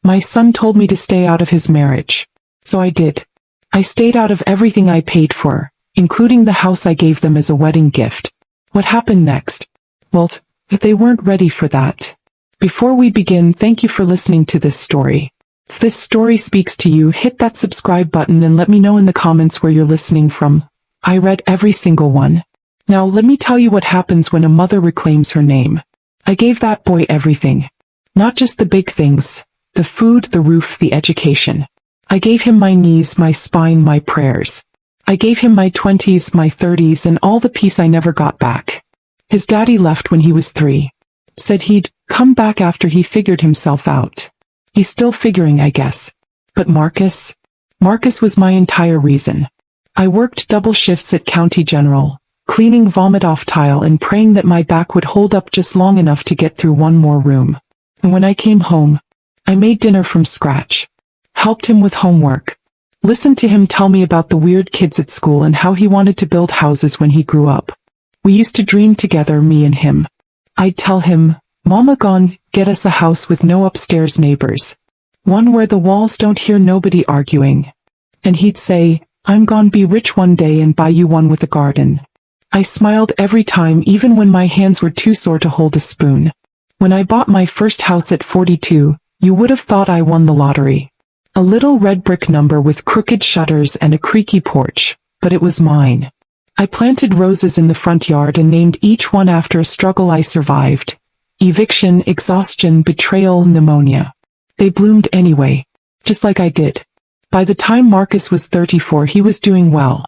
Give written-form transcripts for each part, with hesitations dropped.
My son told me to stay out of his marriage. So I did. I stayed out of everything I paid for, including the house I gave them as a wedding gift. What happened next? Well, they weren't ready for that. Before we begin, thank you for listening to this story. If this story speaks to you, hit that subscribe button and let me know in the comments where you're listening from. I read every single one. Now let me tell you what happens when a mother reclaims her name. I gave that boy everything. Not just the big things. The food, the roof, the education. I gave him my knees, my spine, my prayers. I gave him my 20s, my 30s, and all the peace I never got back. His daddy left when he was 3. Said he'd come back after he figured himself out. He's still figuring, I guess. But Marcus was my entire reason. I worked double shifts at County General, cleaning vomit off tile and praying that my back would hold up just long enough to get through one more room. And when I came home, I made dinner from scratch. Helped him with homework. Listened to him tell me about the weird kids at school and how he wanted to build houses when he grew up. We used to dream together, me and him. I'd tell him, "Mama gone, get us a house with no upstairs neighbors. One where the walls don't hear nobody arguing." And he'd say, "I'm gone be rich one day and buy you one with a garden." I smiled every time, even when my hands were too sore to hold a spoon. When I bought my first house at 42, you would have thought I won the lottery. A little red brick number with crooked shutters and a creaky porch, but it was mine. I planted roses in the front yard and named each one after a struggle I survived. Eviction, exhaustion, betrayal, pneumonia. They bloomed anyway, just like I did. By the time Marcus was 34, he was doing well.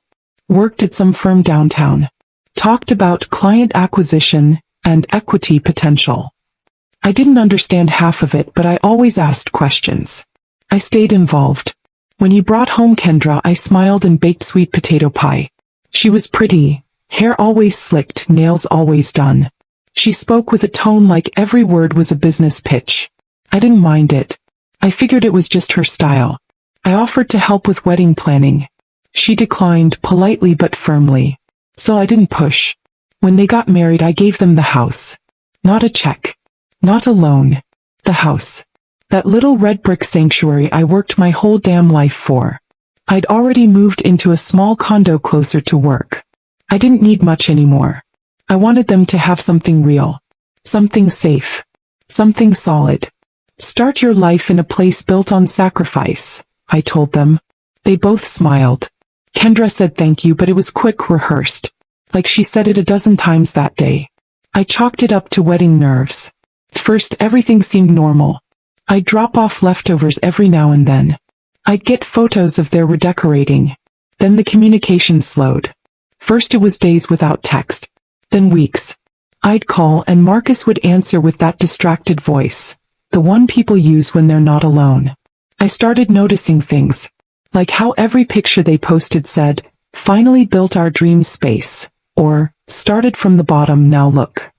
Worked at some firm downtown. Talked about client acquisition and equity potential. I didn't understand half of it, but I always asked questions. I stayed involved. When he brought home Kendra, I smiled and baked sweet potato pie. She was pretty, hair always slicked, nails always done. She spoke with a tone like every word was a business pitch. I didn't mind it. I figured it was just her style. I offered to help with wedding planning. She declined, politely but firmly. So I didn't push. When they got married, I gave them the house. Not a check. Not a loan. The house. That little red brick sanctuary I worked my whole damn life for. I'd already moved into a small condo closer to work. I didn't need much anymore. I wanted them to have something real. Something safe. Something solid. Start your life in a place built on sacrifice, I told them. They both smiled. Kendra said thank you, but it was quick, rehearsed. Like she said it a dozen times that day. I chalked it up to wedding nerves. At first everything seemed normal. I'd drop off leftovers every now and then. I'd get photos of their redecorating. Then the communication slowed. First it was days without text. Then weeks. I'd call and Marcus would answer with that distracted voice. The one people use when they're not alone. I started noticing things. Like how every picture they posted said, "Finally built our dream space," or, "Started from the bottom, now look."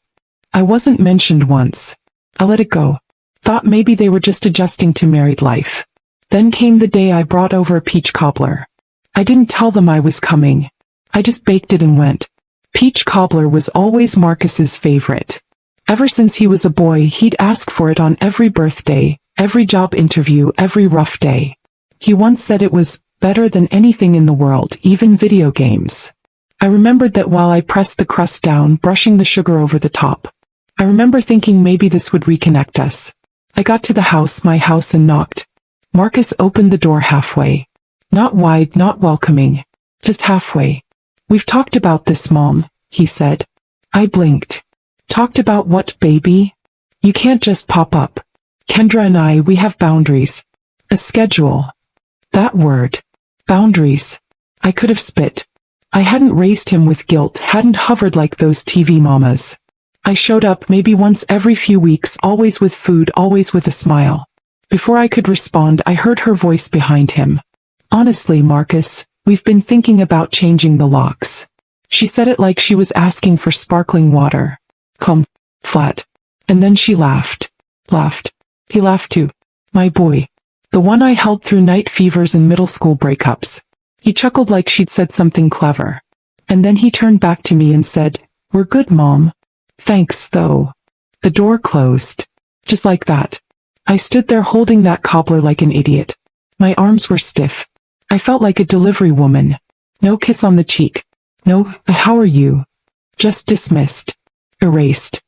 I wasn't mentioned once. I let it go. Thought maybe they were just adjusting to married life. Then came the day I brought over a peach cobbler. I didn't tell them I was coming. I just baked it and went. Peach cobbler was always Marcus's favorite. Ever since he was a boy, he'd ask for it on every birthday, every job interview, every rough day. He once said it was better than anything in the world, even video games. I remembered that while I pressed the crust down, brushing the sugar over the top. I remember thinking maybe this would reconnect us. I got to the house, my house, and knocked. Marcus opened the door halfway. Not wide, not welcoming. Just halfway. "We've talked about this, Mom," he said. I blinked. "Talked about what, baby? You can't just pop up. Kendra and I, we have boundaries. A schedule." That word. Boundaries. I could have spit. I hadn't raised him with guilt, hadn't hovered like those TV mamas. I showed up maybe once every few weeks, always with food, always with a smile. Before I could respond, I heard her voice behind him. "Honestly, Marcus, we've been thinking about changing the locks." She said it like she was asking for sparkling water. Come, flat. And then she laughed. Laughed. He laughed too. My boy. The one I held through night fevers and middle school breakups. He chuckled like she'd said something clever. And then he turned back to me and said, "We're good, Mom. Thanks, though." The door closed. Just like that. I stood there holding that cobbler like an idiot. My arms were stiff. I felt like a delivery woman. No kiss on the cheek. No, how are you? Just dismissed. Erased.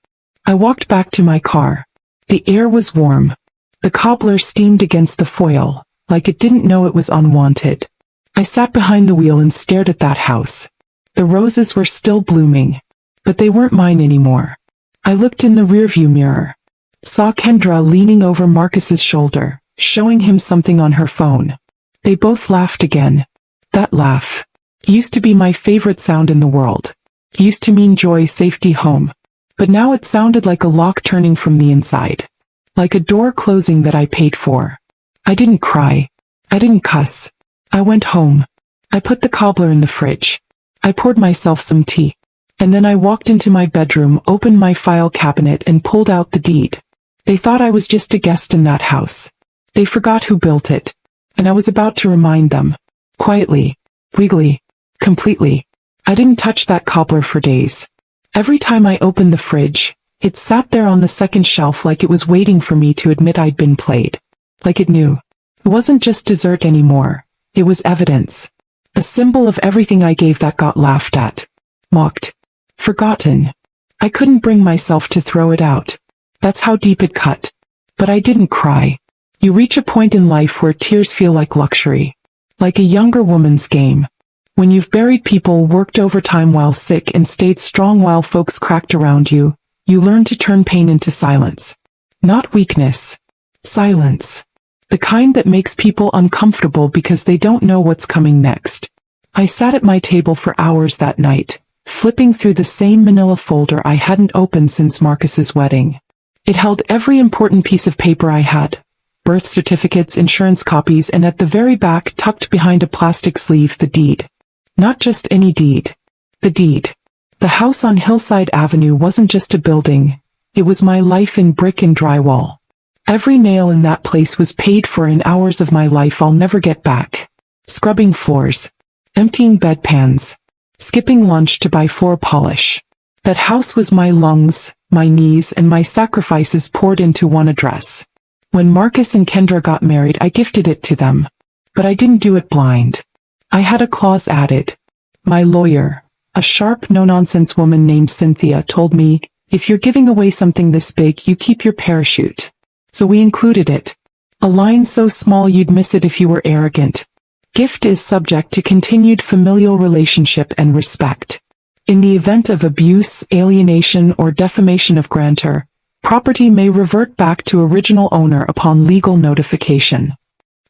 I walked back to my car. The air was warm. The cobbler steamed against the foil, like it didn't know it was unwanted. I sat behind the wheel and stared at that house. The roses were still blooming, but they weren't mine anymore. I looked in the rearview mirror. Saw Kendra leaning over Marcus's shoulder, showing him something on her phone. They both laughed again. That laugh used to be my favorite sound in the world. Used to mean joy, safety, home. But now it sounded like a lock turning from the inside. Like a door closing that I paid for. I didn't cry. I didn't cuss. I went home. I put the cobbler in the fridge. I poured myself some tea. And then I walked into my bedroom, opened my file cabinet and pulled out the deed. They thought I was just a guest in that house. They forgot who built it. And I was about to remind them. Quietly. Wiggly. Completely. I didn't touch that cobbler for days. Every time I opened the fridge, it sat there on the second shelf like it was waiting for me to admit I'd been played. Like it knew. It wasn't just dessert anymore. It was evidence. A symbol of everything I gave that got laughed at. Mocked. Forgotten. I couldn't bring myself to throw it out. That's how deep it cut. But I didn't cry. You reach a point in life where tears feel like luxury. Like a younger woman's game. When you've buried people, worked overtime while sick and stayed strong while folks cracked around you, you learn to turn pain into silence. Not weakness. Silence. The kind that makes people uncomfortable because they don't know what's coming next. I sat at my table for hours that night, flipping through the same manila folder I hadn't opened since Marcus's wedding. It held every important piece of paper I had. Birth certificates, insurance copies, and at the very back, tucked behind a plastic sleeve, the deed. Not just any deed. The deed. The house on Hillside Avenue wasn't just a building. It was my life in brick and drywall. Every nail in that place was paid for in hours of my life I'll never get back. Scrubbing floors. Emptying bedpans. Skipping lunch to buy floor polish. That house was my lungs, my knees, and my sacrifices poured into one address. When Marcus and Kendra got married, I gifted it to them. But I didn't do it blind. I had a clause added. My lawyer, a sharp, no-nonsense woman named Cynthia, told me, if you're giving away something this big, you keep your parachute. So we included it. A line so small you'd miss it if you were arrogant. Gift is subject to continued familial relationship and respect. In the event of abuse, alienation, or defamation of grantor, property may revert back to original owner upon legal notification.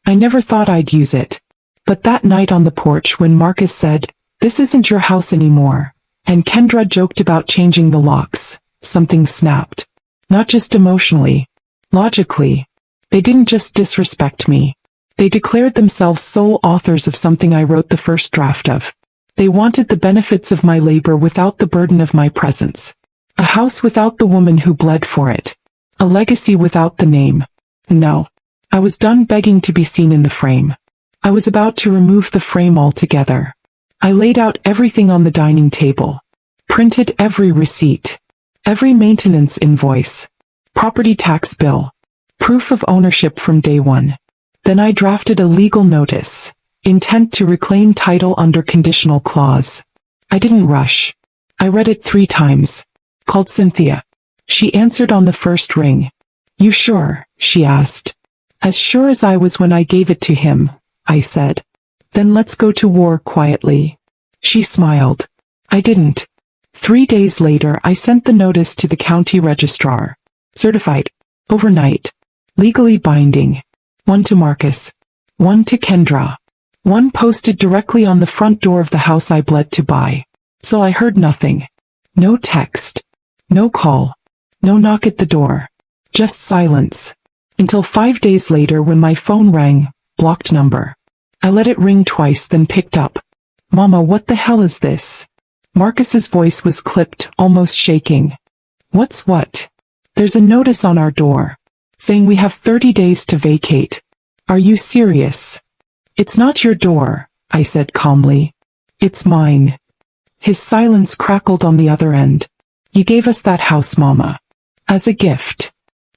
I never thought I'd use it. But that night on the porch when Marcus said, "This isn't your house anymore," and Kendra joked about changing the locks, something snapped. Not just emotionally. Logically. They didn't just disrespect me. They declared themselves sole authors of something I wrote the first draft of. They wanted the benefits of my labor without the burden of my presence. A house without the woman who bled for it. A legacy without the name. No. I was done begging to be seen in the frame. I was about to remove the frame altogether. I laid out everything on the dining table. Printed every receipt. Every maintenance invoice. Property tax bill. Proof of ownership from day one. Then I drafted a legal notice. Intent to reclaim title under conditional clause. I didn't rush. I read it 3 times. Called Cynthia. She answered on the first ring. "You sure?" she asked. "As sure as I was when I gave it to him," I said. "Then let's go to war quietly." She smiled. I didn't. 3 days later I sent the notice to the county registrar. Certified. Overnight. Legally binding. 1 to Marcus. 1 to Kendra. 1 posted directly on the front door of the house I bled to buy. So I heard nothing. No text. No call. No knock at the door. Just silence. Until 5 days later when my phone rang. Blocked number. I let it ring twice, then picked up. "Mama, what the hell is this?" Marcus's voice was clipped, almost shaking. "What's what?" "There's a notice on our door. Saying we have 30 days to vacate. Are you serious?" "It's not your door," I said calmly. "It's mine." His silence crackled on the other end. "You gave us that house, Mama. As a gift.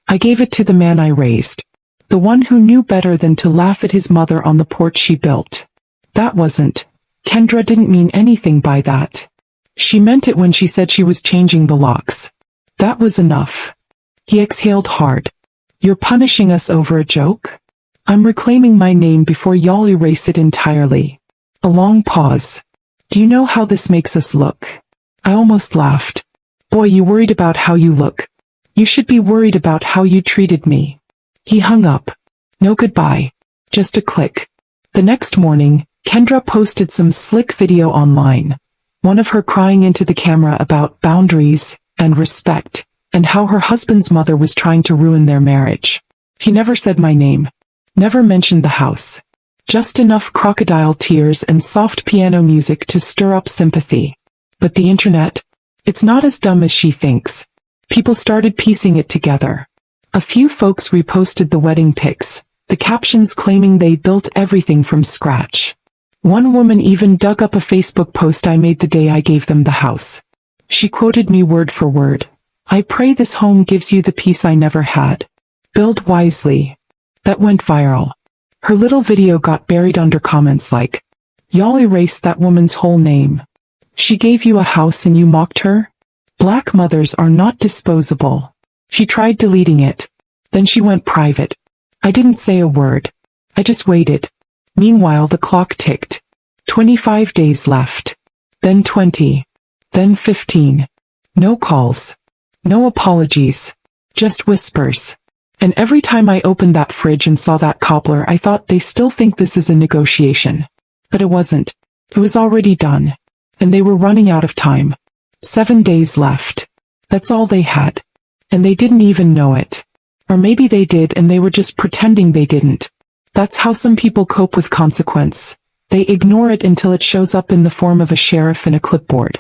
I gave it to the man I raised. The one who knew better than to laugh at his mother on the porch she built. That wasn't. Kendra didn't mean anything by that. She meant it when she said she was changing the locks. That was enough. He exhaled hard. You're punishing us over a joke? I'm reclaiming my name before y'all erase it entirely. A long pause. Do you know how this makes us look? I almost laughed. Boy, you worried about how you look. You should be worried about how you treated me. He hung up. No goodbye. Just a click. The next morning, Kendra posted some slick video online. One of her crying into the camera about boundaries and respect, and how her husband's mother was trying to ruin their marriage. He never said my name. Never mentioned the house. Just enough crocodile tears and soft piano music to stir up sympathy. But the internet? It's not as dumb as she thinks. People started piecing it together. A few folks reposted the wedding pics, the captions claiming they built everything from scratch. One woman even dug up a Facebook post I made the day I gave them the house. She quoted me word for word. I pray this home gives you the peace I never had. Build wisely. That went viral. Her little video got buried under comments like, y'all erased that woman's whole name. She gave you a house and you mocked her? Black mothers are not disposable. She tried deleting it. Then she went private. I didn't say a word. I just waited. Meanwhile the clock ticked. 25 days left. Then 20. Then 15. No calls. No apologies. Just whispers. And every time I opened that fridge and saw that cobbler, I thought they still think this is a negotiation. But it wasn't. It was already done. And they were running out of time. 7 days left. That's all they had. And they didn't even know it. Or maybe they did and they were just pretending they didn't. That's how some people cope with consequence. They ignore it until it shows up in the form of a sheriff and a clipboard.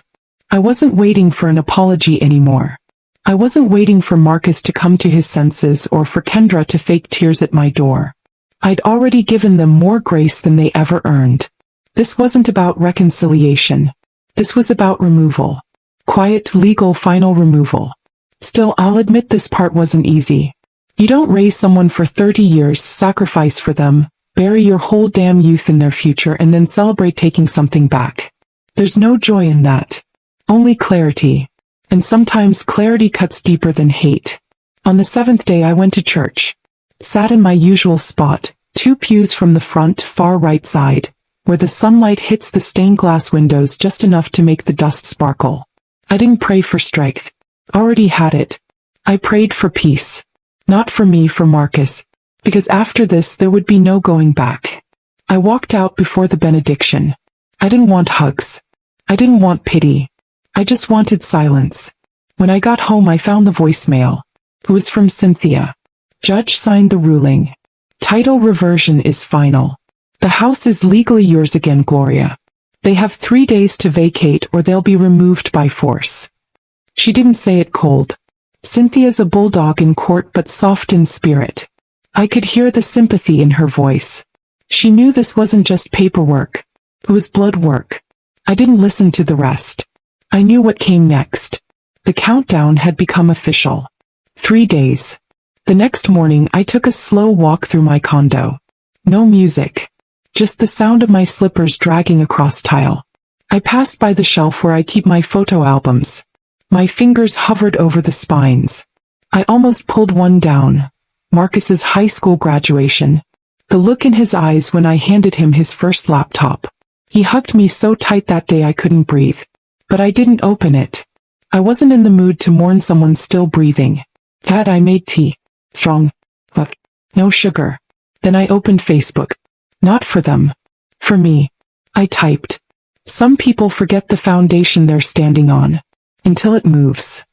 I wasn't waiting for an apology anymore. I wasn't waiting for Marcus to come to his senses or for Kendra to fake tears at my door. I'd already given them more grace than they ever earned. This wasn't about reconciliation. This was about removal. Quiet, legal, final removal. Still, I'll admit this part wasn't easy. You don't raise someone for 30 years, sacrifice for them, bury your whole damn youth in their future and then celebrate taking something back. There's no joy in that. Only clarity. And sometimes clarity cuts deeper than hate. On the 7th day I went to church. Sat in my usual spot, 2 pews from the front far right side, where the sunlight hits the stained glass windows just enough to make the dust sparkle. I didn't pray for strength. Already had it. I prayed for peace. Not for me, for Marcus. Because after this there would be no going back. I walked out before the benediction. I didn't want hugs. I didn't want pity. I just wanted silence. When I got home I found the voicemail. It was from Cynthia. Judge signed the ruling. Title reversion is final. The house is legally yours again, Gloria. They have 3 days to vacate or they'll be removed by force. She didn't say it cold. Cynthia's a bulldog in court but soft in spirit. I could hear the sympathy in her voice. She knew this wasn't just paperwork. It was blood work. I didn't listen to the rest. I knew what came next. The countdown had become official. 3 days. The next morning I took a slow walk through my condo. No music. Just the sound of my slippers dragging across tile. I passed by the shelf where I keep my photo albums. My fingers hovered over the spines. I almost pulled one down. Marcus's high school graduation. The look in his eyes when I handed him his first laptop. He hugged me so tight that day I couldn't breathe. But I didn't open it. I wasn't in the mood to mourn someone still breathing. That I made tea. Strong. But no sugar. Then I opened Facebook. Not for them. For me. I typed. Some people forget the foundation they're standing on. Until it moves.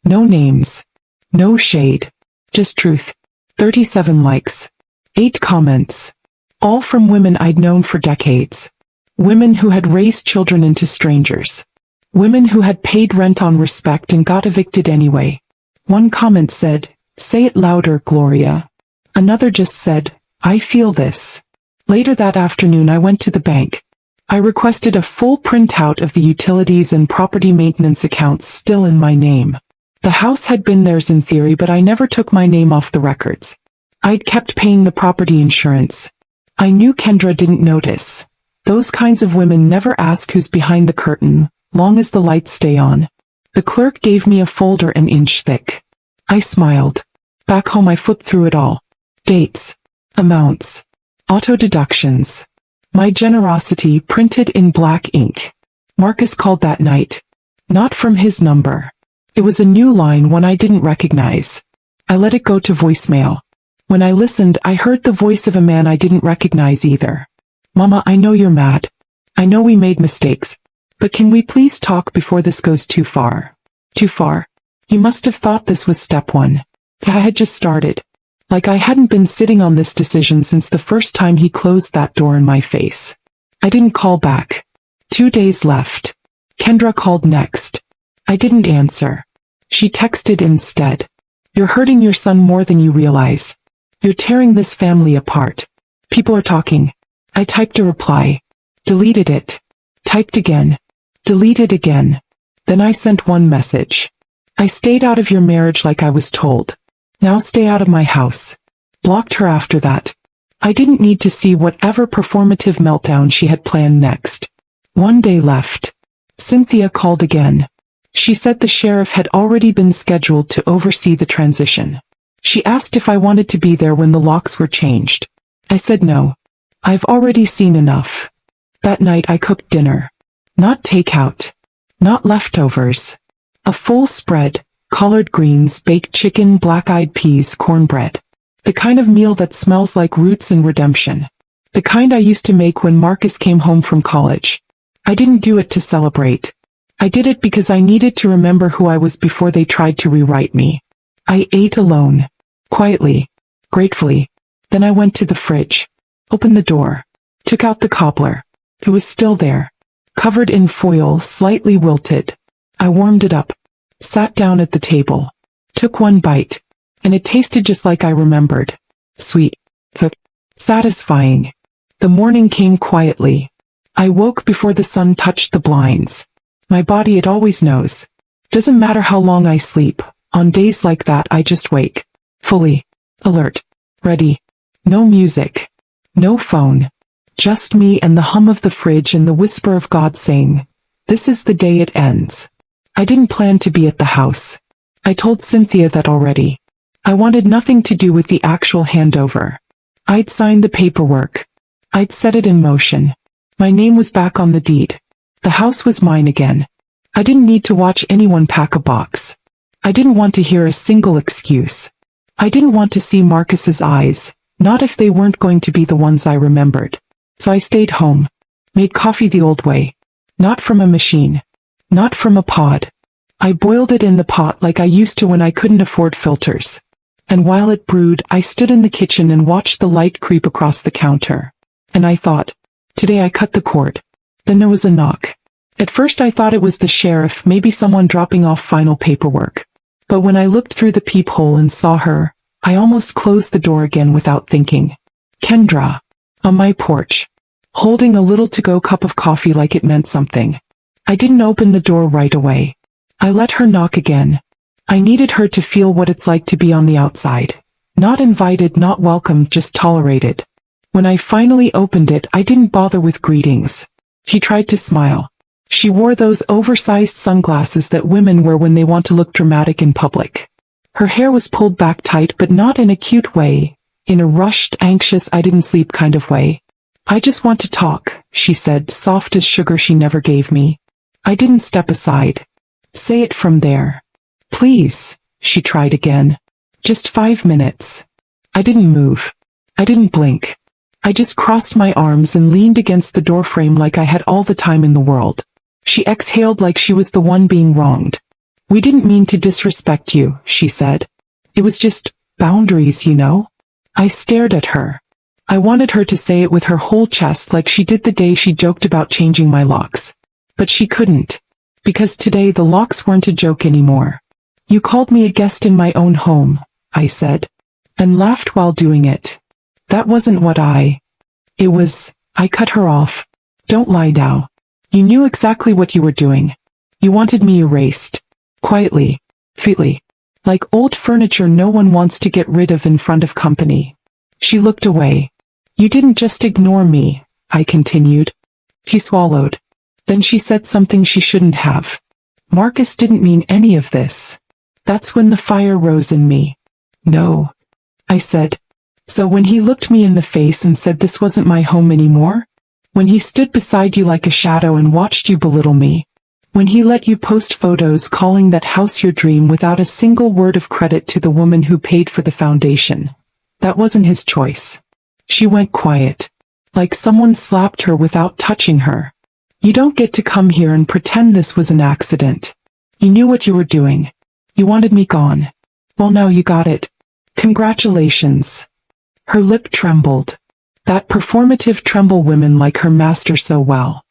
No names. No shade. Just truth. 37 likes. 8 comments. All from women I'd known for decades. Women who had raised children into strangers. Women who had paid rent on respect and got evicted anyway. One comment said, "Say it louder, Gloria." Another just said, "I feel this." Later that afternoon I went to the bank. I requested a full printout of the utilities and property maintenance accounts still in my name. The house had been theirs in theory, but I never took my name off the records. I'd kept paying the property insurance. I knew Kendra didn't notice. Those kinds of women never ask who's behind the curtain, long as the lights stay on. The clerk gave me a folder an inch thick. I smiled. Back home I flipped through it all. Dates. Amounts. Auto deductions. My generosity printed in black ink. Marcus called that night. Not from his number. It was a new line, one I didn't recognize. I let it go to voicemail. When I listened, I heard the voice of a man I didn't recognize either. Mama, I know you're mad. I know we made mistakes. But can we please talk before this goes too far? Too far? He must have thought this was step one. I had just started. Like I hadn't been sitting on this decision since the first time he closed that door in my face. I didn't call back. 2 days left. Kendra called next. I didn't answer. She texted instead. You're hurting your son more than you realize. You're tearing this family apart. People are talking. I typed a reply. Deleted it. Typed again. Deleted again. Then I sent one message. I stayed out of your marriage like I was told. Now stay out of my house. Blocked her after that. I didn't need to see whatever performative meltdown she had planned next. 1 day left. Cynthia called again. She said the sheriff had already been scheduled to oversee the transition. She asked if I wanted to be there when the locks were changed. I said no. I've already seen enough. That night I cooked dinner. Not takeout. Not leftovers. A full spread, collard greens, baked chicken, black-eyed peas, cornbread. The kind of meal that smells like roots and redemption. The kind I used to make when Marcus came home from college. I didn't do it to celebrate. I did it because I needed to remember who I was before they tried to rewrite me. I ate alone. Quietly. Gratefully. Then I went to the fridge. Opened the door. Took out the cobbler. It was still there. Covered in foil, slightly wilted. I warmed it up. Sat down at the table. Took one bite. And it tasted just like I remembered. Sweet. Satisfying. The morning came quietly. I woke before the sun touched the blinds. My body, it always knows. Doesn't matter how long I sleep. On days like that I just wake. Fully. Alert. Ready. No music. No phone. Just me and the hum of the fridge and the whisper of God saying, "This is the day it ends." I didn't plan to be at the house. I told Cynthia that already. I wanted nothing to do with the actual handover. I'd signed the paperwork. I'd set it in motion. My name was back on the deed. The house was mine again. I didn't need to watch anyone pack a box. I didn't want to hear a single excuse. I didn't want to see Marcus's eyes, not if they weren't going to be the ones I remembered. So I stayed home. Made coffee the old way. Not from a machine. Not from a pod. I boiled it in the pot like I used to when I couldn't afford filters. And while it brewed, I stood in the kitchen and watched the light creep across the counter. And I thought, today I cut the cord. Then there was a knock. At first I thought it was the sheriff, maybe someone dropping off final paperwork. But when I looked through the peephole and saw her, I almost closed the door again without thinking. Kendra. On my porch. Holding a little to-go cup of coffee like it meant something. I didn't open the door right away. I let her knock again. I needed her to feel what it's like to be on the outside. Not invited, not welcomed, just tolerated. When I finally opened it, I didn't bother with greetings. She tried to smile. She wore those oversized sunglasses that women wear when they want to look dramatic in public. Her hair was pulled back tight, but not in a cute way, in a rushed, anxious, I didn't sleep kind of way. I just want to talk, she said, soft as sugar she never gave me. I didn't step aside. Say it from there. Please, she tried again. Just 5 minutes. I didn't move. I didn't blink. I just crossed my arms and leaned against the doorframe like I had all the time in the world. She exhaled like she was the one being wronged. We didn't mean to disrespect you, she said. It was just boundaries, you know? I stared at her. I wanted her to say it with her whole chest like she did the day she joked about changing my locks. But she couldn't. Because today the locks weren't a joke anymore. You called me a guest in my own home, I said. And laughed while doing it. That wasn't what It was, I cut her off. Don't lie now. You knew exactly what you were doing. You wanted me erased. Quietly. Feely. Like old furniture no one wants to get rid of in front of company. She looked away. You didn't just ignore me, I continued. He swallowed. Then she said something she shouldn't have. Marcus didn't mean any of this. That's when the fire rose in me. No, I said. So when he looked me in the face and said this wasn't my home anymore? When he stood beside you like a shadow and watched you belittle me? When he let you post photos calling that house your dream without a single word of credit to the woman who paid for the foundation? That wasn't his choice. She went quiet. Like someone slapped her without touching her. You don't get to come here and pretend this was an accident. You knew what you were doing. You wanted me gone. Well, now you got it. Congratulations. Her lip trembled. That performative tremble women like her master so well.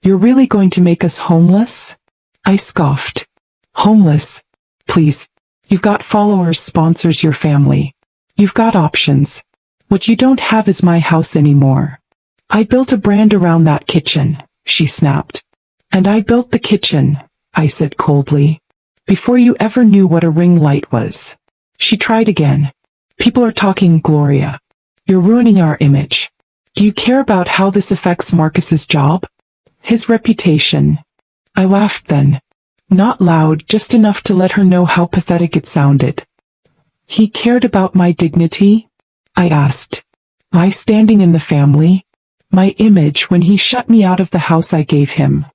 You're really going to make us homeless? I scoffed. Homeless? Please. You've got followers, sponsors, your family. You've got options. What you don't have is my house anymore. I built a brand around that kitchen, she snapped. And I built the kitchen, I said coldly. Before you ever knew what a ring light was. She tried again. People are talking, Gloria. You're ruining our image. Do you care about how this affects Marcus's job? His reputation. I laughed then. Not loud, just enough to let her know how pathetic it sounded. He cared about my dignity? I asked. My standing in the family? My image when he shut me out of the house I gave him?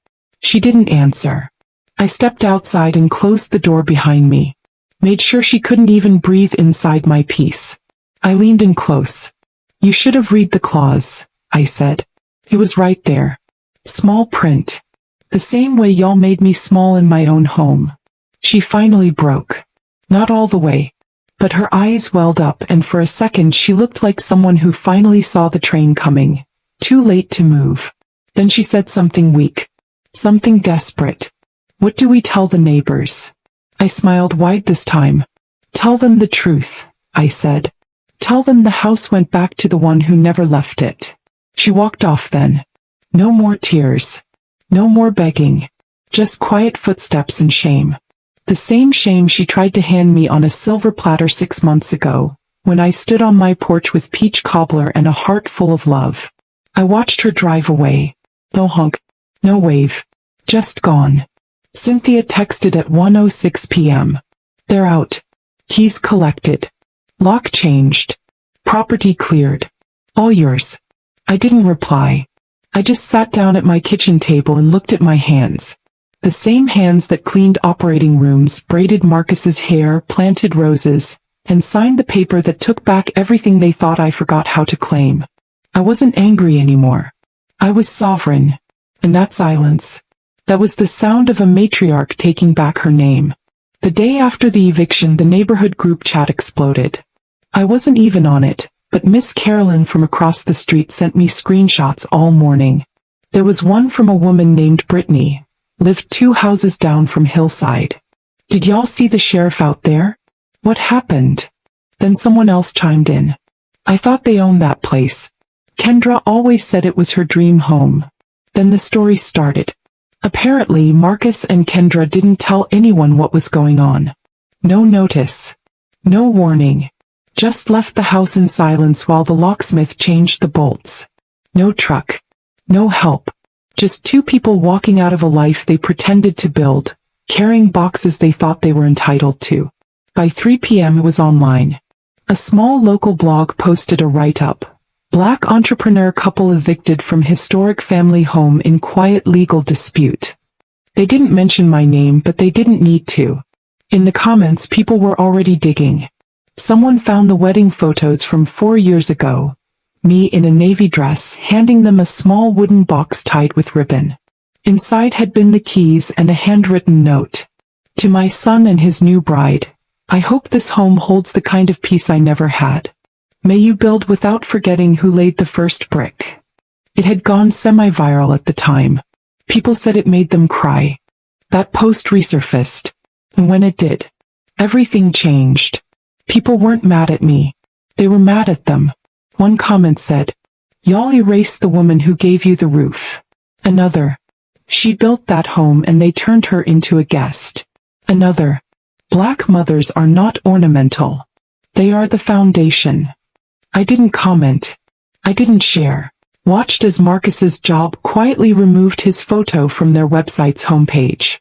She didn't answer. I stepped outside and closed the door behind me. Made sure she couldn't even breathe inside my peace. I leaned in close. You should have read the clause, I said. It was right there. Small print. The same way y'all made me small in my own home. She finally broke. Not all the way. But her eyes welled up and for a second she looked like someone who finally saw the train coming. Too late to move. Then she said something weak. Something desperate. What do we tell the neighbors? I smiled wide this time. Tell them the truth, I said. Tell them the house went back to the one who never left it. She walked off then. No more tears. No more begging. Just quiet footsteps and shame. The same shame she tried to hand me on a silver platter 6 months ago, when I stood on my porch with peach cobbler and a heart full of love. I watched her drive away. No honk. No wave. Just gone. Cynthia texted at 1:06 p.m. They're out. Keys collected. Lock changed. Property cleared. All yours. I didn't reply. I just sat down at my kitchen table and looked at my hands. The same hands that cleaned operating rooms, braided Marcus's hair, planted roses, and signed the paper that took back everything they thought I forgot how to claim. I wasn't angry anymore. I was sovereign. And that silence. That was the sound of a matriarch taking back her name. The day after the eviction, the neighborhood group chat exploded. I wasn't even on it, but Miss Carolyn from across the street sent me screenshots all morning. There was one from a woman named Brittany, lived 2 houses down from Hillside. Did y'all see the sheriff out there? What happened? Then someone else chimed in. I thought they owned that place. Kendra always said it was her dream home. Then the story started. Apparently Marcus and Kendra didn't tell anyone what was going on. No notice. No warning. Just left the house in silence while the locksmith changed the bolts. No truck. No help. Just 2 people walking out of a life they pretended to build, carrying boxes they thought they were entitled to. By 3 p.m. it was online. A small local blog posted a write-up. Black entrepreneur couple evicted from historic family home in quiet legal dispute. They didn't mention my name, but they didn't need to. In the comments, people were already digging. Someone found the wedding photos from 4 years ago. Me in a navy dress, handing them a small wooden box tied with ribbon. Inside had been the keys and a handwritten note. To my son and his new bride, I hope this home holds the kind of peace I never had. May you build without forgetting who laid the first brick. It had gone semi-viral at the time. People said it made them cry. That post resurfaced. And when it did, everything changed. People weren't mad at me. They were mad at them. One comment said, "Y'all erased the woman who gave you the roof." Another, "She built that home and they turned her into a guest." Another, Black mothers are not ornamental. They are the foundation. I didn't comment. I didn't share. Watched as Marcus's job quietly removed his photo from their website's homepage.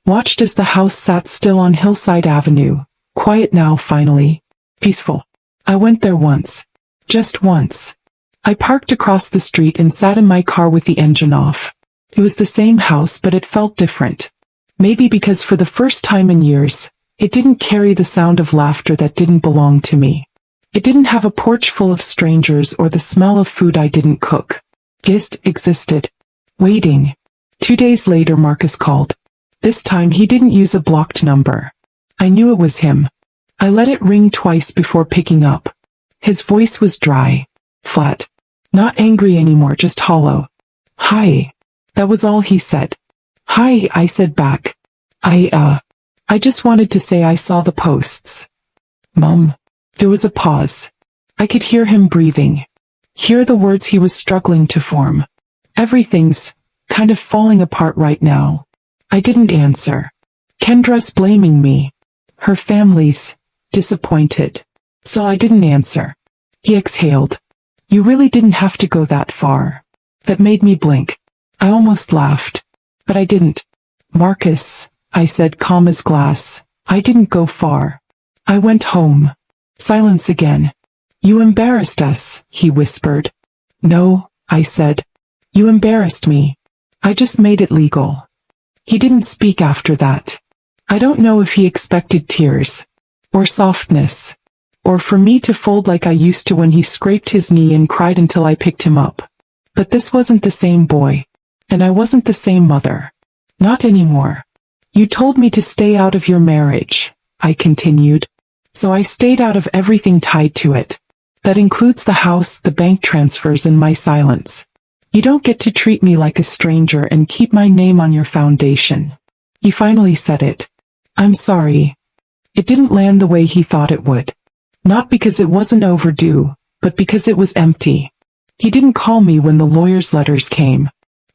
Watched as the house sat still on Hillside Avenue, quiet now finally, peaceful. I went there once. Just once. I parked across the street and sat in my car with the engine off. It was the same house, but it felt different. Maybe because for the first time in years, it didn't carry the sound of laughter that didn't belong to me. It didn't have a porch full of strangers or the smell of food I didn't cook. Just existed. Waiting. 2 days later Marcus called. This time he didn't use a blocked number. I knew it was him. I let it ring twice before picking up. His voice was dry. Flat. Not angry anymore, just hollow. Hi. That was all he said. Hi, I said back. I just wanted to say I saw the posts. Mom. There was a pause. I could hear him breathing. Hear the words he was struggling to form. Everything's kind of falling apart right now. I didn't answer. Kendra's blaming me. Her family's disappointed. So I didn't answer. He exhaled. You really didn't have to go that far. That made me blink. I almost laughed. But I didn't. Marcus, I said calm as glass, I didn't go far. I went home. Silence again. You embarrassed us, he whispered. No, I said. You embarrassed me. I just made it legal. He didn't speak after that. I don't know if he expected tears, or softness, or for me to fold like I used to when he scraped his knee and cried until I picked him up. But this wasn't the same boy. And I wasn't the same mother. Not anymore. You told me to stay out of your marriage, I continued. So I stayed out of everything tied to it. That includes the house, the bank transfers, and my silence. You don't get to treat me like a stranger and keep my name on your foundation. He finally said it. I'm sorry. It didn't land the way he thought it would. Not because it wasn't overdue, but because it was empty. He didn't call me when the lawyer's letters came.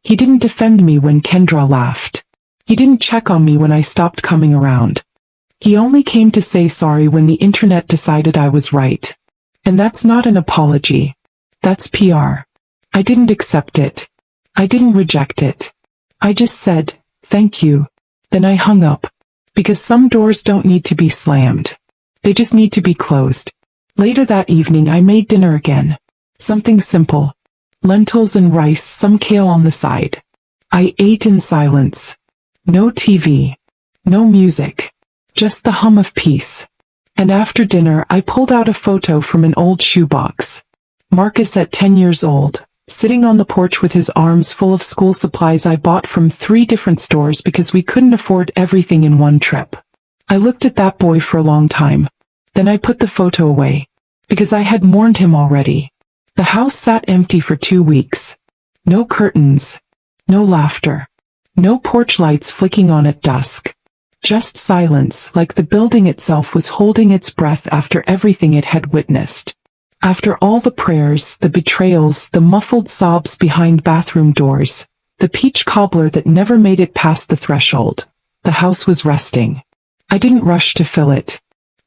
He didn't defend me when Kendra laughed. He didn't check on me when I stopped coming around. He only came to say sorry when the internet decided I was right. And that's not an apology. That's PR. I didn't accept it. I didn't reject it. I just said, thank you. Then I hung up. Because some doors don't need to be slammed. They just need to be closed. Later that evening I made dinner again. Something simple. Lentils and rice, some kale on the side. I ate in silence. No TV. No music. Just the hum of peace. And after dinner I pulled out a photo from an old shoebox. Marcus at 10 years old, sitting on the porch with his arms full of school supplies I bought from 3 different stores because we couldn't afford everything in one trip. I looked at that boy for a long time. Then I put the photo away. Because I had mourned him already. The house sat empty for 2 weeks. No curtains. No laughter. No porch lights flicking on at dusk. Just silence, like the building itself was holding its breath after everything it had witnessed. After all the prayers, the betrayals, the muffled sobs behind bathroom doors, the peach cobbler that never made it past the threshold, the house was resting. I didn't rush to fill it.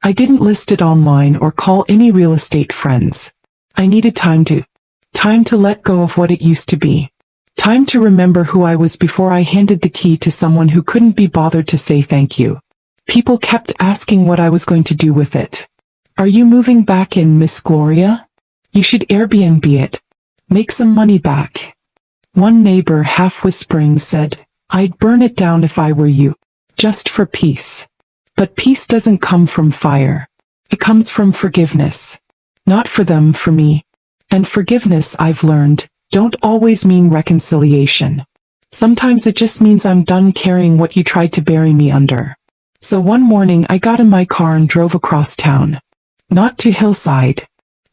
I didn't list it online or call any real estate friends. I needed time to let go of what it used to be. Time to remember who I was before I handed the key to someone who couldn't be bothered to say thank you. People kept asking what I was going to do with it. Are you moving back in, Miss Gloria? You should Airbnb it. Make some money back. One neighbor, half whispering, said, I'd burn it down if I were you. Just for peace. But peace doesn't come from fire. It comes from forgiveness. Not for them, for me. And forgiveness, I've learned, don't always mean reconciliation. Sometimes it just means I'm done carrying what you tried to bury me under. So one morning I got in my car and drove across town. Not to Hillside.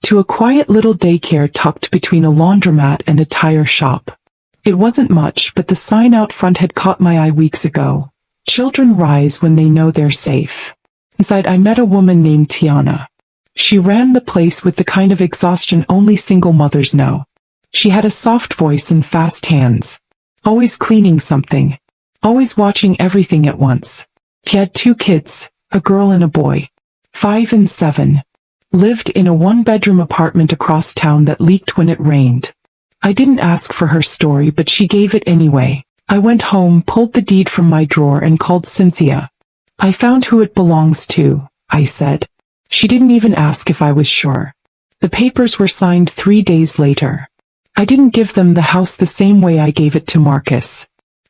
To a quiet little daycare tucked between a laundromat and a tire shop. It wasn't much, but the sign out front had caught my eye weeks ago. Children rise when they know they're safe. Inside I met a woman named Tiana. She ran the place with the kind of exhaustion only single mothers know. She had a soft voice and fast hands. Always cleaning something. Always watching everything at once. She had 2 kids, a girl and a boy, 5 and 7, lived in a one-bedroom apartment across town that leaked when it rained. I didn't ask for her story, but she gave it anyway. I went home, pulled the deed from my drawer, and called Cynthia. I found who it belongs to, I said. She didn't even ask if I was sure. The papers were signed 3 days later. I didn't give them the house the same way I gave it to Marcus.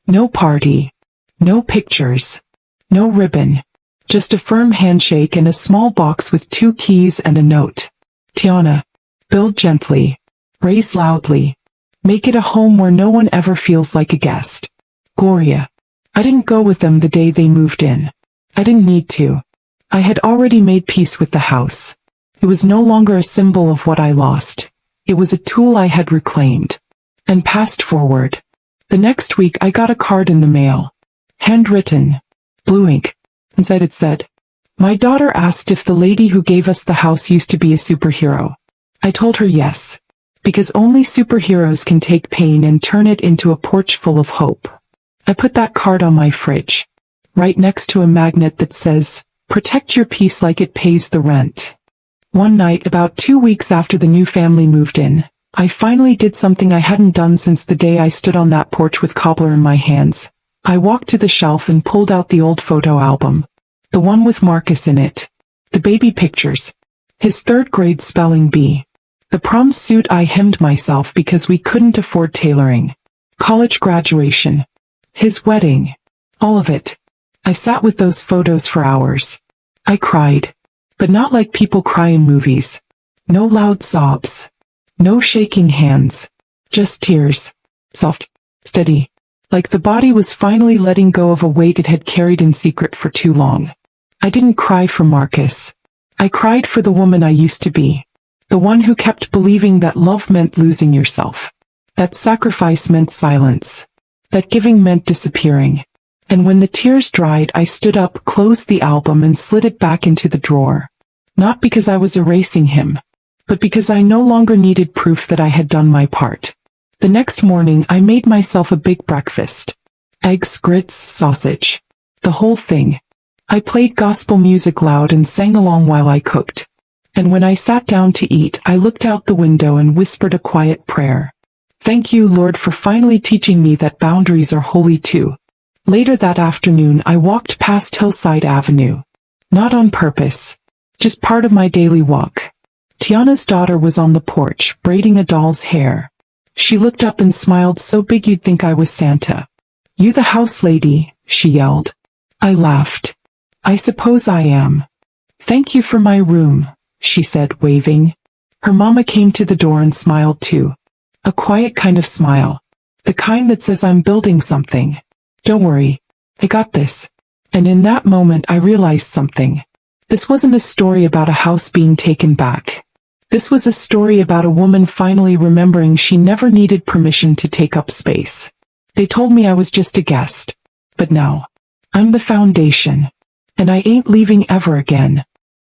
No party. No pictures. No ribbon. Just a firm handshake and a small box with 2 keys and a note. Tiana. Build gently. Raise loudly. Make it a home where no one ever feels like a guest. Gloria. I didn't go with them the day they moved in. I didn't need to. I had already made peace with the house. It was no longer a symbol of what I lost. It was a tool I had reclaimed and passed forward. The next week I got a card in the mail. Handwritten. Blue ink. Inside it said, "My daughter asked if the lady who gave us the house used to be a superhero." I told her yes. Because only superheroes can take pain and turn it into a porch full of hope. I put that card on my fridge, right next to a magnet that says, "Protect your peace like it pays the rent." One night, about 2 weeks after the new family moved in, I finally did something I hadn't done since the day I stood on that porch with cobbler in my hands. I walked to the shelf and pulled out the old photo album. The one with Marcus in it. The baby pictures. His 3rd grade spelling bee. The prom suit I hemmed myself because we couldn't afford tailoring. College graduation. His wedding. All of it. I sat with those photos for hours. I cried. But not like people cry in movies. No loud sobs. No shaking hands. Just tears. Soft. Steady. Like the body was finally letting go of a weight it had carried in secret for too long. I didn't cry for Marcus. I cried for the woman I used to be. The one who kept believing that love meant losing yourself. That sacrifice meant silence. That giving meant disappearing. And when the tears dried, I stood up, closed the album, and slid it back into the drawer. Not because I was erasing him, but because I no longer needed proof that I had done my part. The next morning, I made myself a big breakfast. Eggs, grits, sausage. The whole thing. I played gospel music loud and sang along while I cooked. And when I sat down to eat, I looked out the window and whispered a quiet prayer. Thank you, Lord, for finally teaching me that boundaries are holy too. Later that afternoon, I walked past Hillside Avenue. Not on purpose. Just part of my daily walk. Tiana's daughter was on the porch, braiding a doll's hair. She looked up and smiled so big you'd think I was Santa. "You the house lady," she yelled. I laughed. "I suppose I am." "Thank you for my room," she said, waving. Her mama came to the door and smiled too. A quiet kind of smile. The kind that says I'm building something. "Don't worry. I got this." And in that moment I realized something. This wasn't a story about a house being taken back. This was a story about a woman finally remembering she never needed permission to take up space. They told me I was just a guest. But now, I'm the foundation. And I ain't leaving ever again.